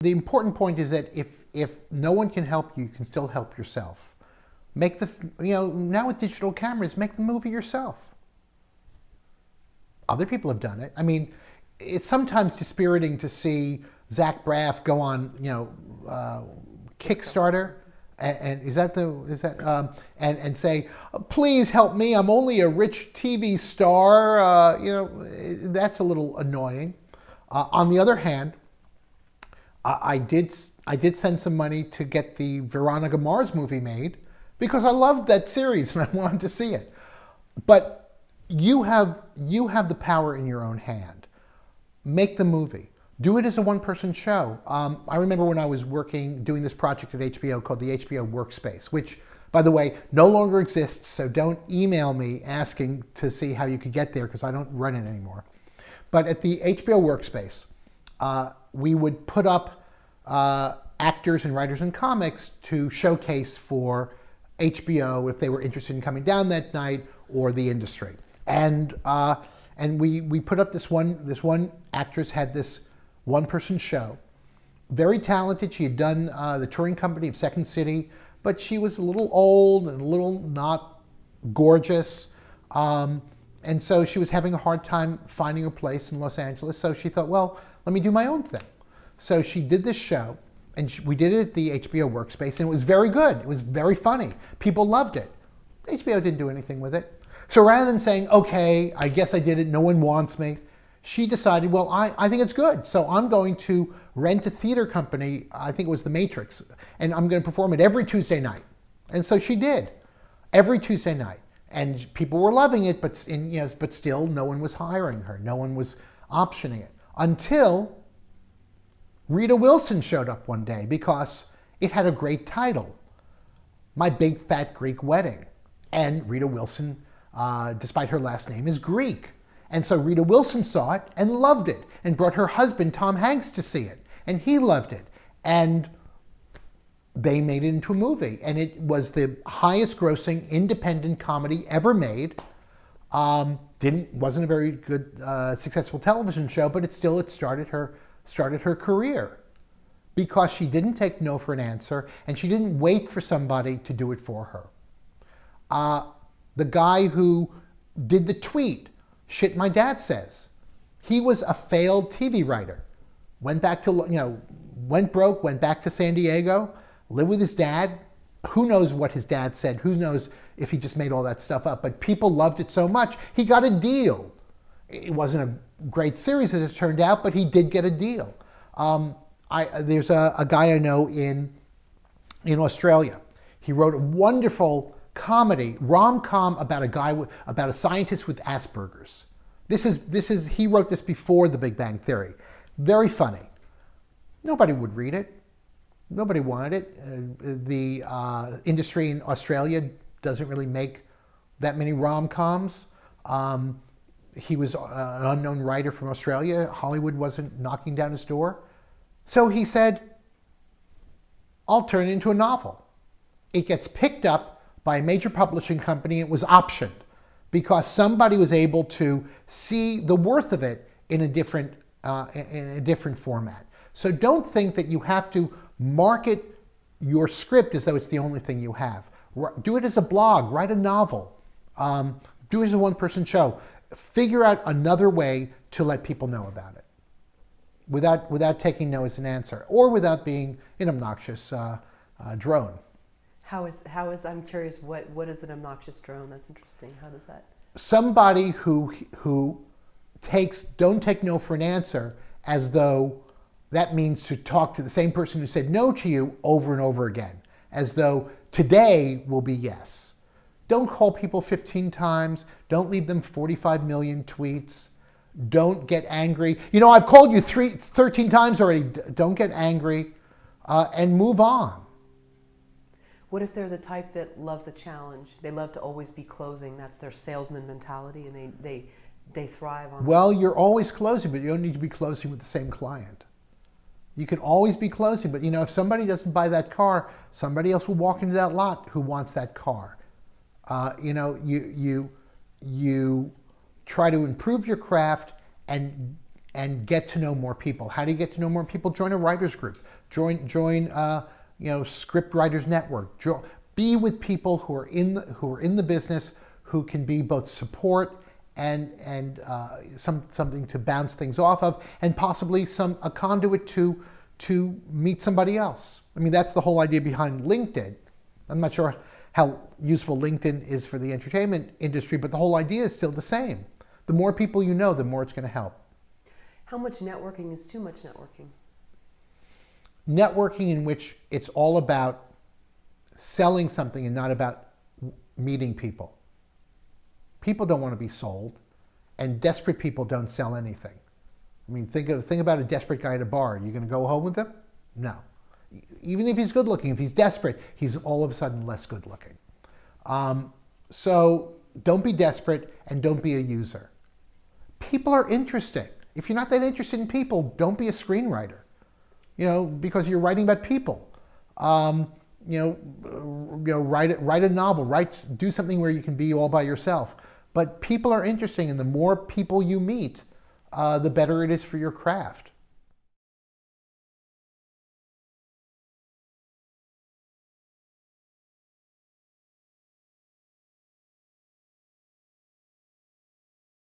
the important point is that if no one can help you, you can still help yourself. Make the, now with digital cameras, make the movie yourself. Other people have done it. I mean, it's sometimes dispiriting to see Zach Braff go on, Kickstarter, and say, please help me. I'm only a rich TV star. That's a little annoying. On the other hand, I did send some money to get the Veronica Mars movie made because I loved that series and I wanted to see it. But you have the power in your own hand. Make the movie. Do it as a one-person show. I remember when I was doing this project at HBO called the HBO Workspace, which, by the way, no longer exists, so don't email me asking to see how you could get there because I don't run it anymore. But at the HBO Workspace, we would put up actors and writers and comics to showcase for HBO if they were interested in coming down that night, or the industry. And we put up this one actress had this one-person show. Very talented. She had done the touring company of Second City, but she was a little old and a little not gorgeous. And so she was having a hard time finding a place in Los Angeles. So she thought, well, let me do my own thing. So she did this show, and we did it at the HBO Workspace, and it was very good. It was very funny. People loved it. HBO didn't do anything with it. So rather than saying, okay, I guess I did it, no one wants me, she decided, well, I think it's good. So I'm going to rent a theater company, I think it was The Matrix, and I'm going to perform it every Tuesday night. And so she did, every Tuesday night. And people were loving it, but still no one was hiring her. No one was optioning it. Until Rita Wilson showed up one day because it had a great title, My Big Fat Greek Wedding. And Rita Wilson, despite her last name, is Greek. And so Rita Wilson saw it and loved it and brought her husband, Tom Hanks, to see it. And he loved it. And they made it into a movie. And it was the highest grossing independent comedy ever made. Wasn't a very good, successful television show, but it started her career. Because she didn't take no for an answer, and she didn't wait for somebody to do it for her. The guy who did the tweet, "Shit my dad says," he was a failed TV writer. Went broke, went back to San Diego, lived with his dad. Who knows what his dad said? Who knows if he just made all that stuff up? But people loved it so much, he got a deal. It wasn't a great series as it turned out, but he did get a deal. There's a guy I know in Australia. He wrote a wonderful comedy, rom-com about a scientist with Asperger's. He wrote this before The Big Bang Theory. Very funny. Nobody would read it. Nobody wanted it. The industry in Australia doesn't really make that many rom-coms. He was an unknown writer from Australia. Hollywood wasn't knocking down his door. So he said, I'll turn it into a novel. It gets picked up by a major publishing company. It was optioned because somebody was able to see the worth of it in a different format. So don't think that you have to market your script as though it's the only thing you have. Do it as a blog, write a novel, do it as a one-person show. Figure out another way to let people know about it without taking no as an answer, or without being an obnoxious drone. I'm curious, what is an obnoxious drone? That's interesting. How does that? Somebody who don't take no for an answer as though that means to talk to the same person who said no to you over and over again, as though today will be yes. Don't call people 15 times. Don't leave them 45 million tweets. Don't get angry. I've called you 13 times already. Don't get angry and move on. What if they're the type that loves a challenge? They love to always be closing. That's their salesman mentality, and they thrive on Well, you're always closing, but you don't need to be closing with the same client. You can always be closing, but if somebody doesn't buy that car, somebody else will walk into that lot who wants that car. You try to improve your craft and and get to know more people. How do you get to know more people? Join a writers group. Join Script Writers Network. Be with people who are in the business, who can be both support and something to bounce things off of, and possibly a conduit to meet somebody else. I mean, that's the whole idea behind LinkedIn. I'm not sure how useful LinkedIn is for the entertainment industry, but the whole idea is still the same. The more people you know, the more it's going to help. How much networking is too much networking? Networking in which it's all about selling something and not about meeting people. People don't want to be sold, and desperate people don't sell anything. I mean, think about a desperate guy at a bar. Are you going to go home with him? No. Even if he's good looking, if he's desperate, he's all of a sudden less good looking. So don't be desperate and don't be a user. People are interesting. If you're not that interested in people, don't be a screenwriter. Because you're writing about people. Write a novel. Do something where you can be all by yourself. But people are interesting, and the more people you meet, the better it is for your craft.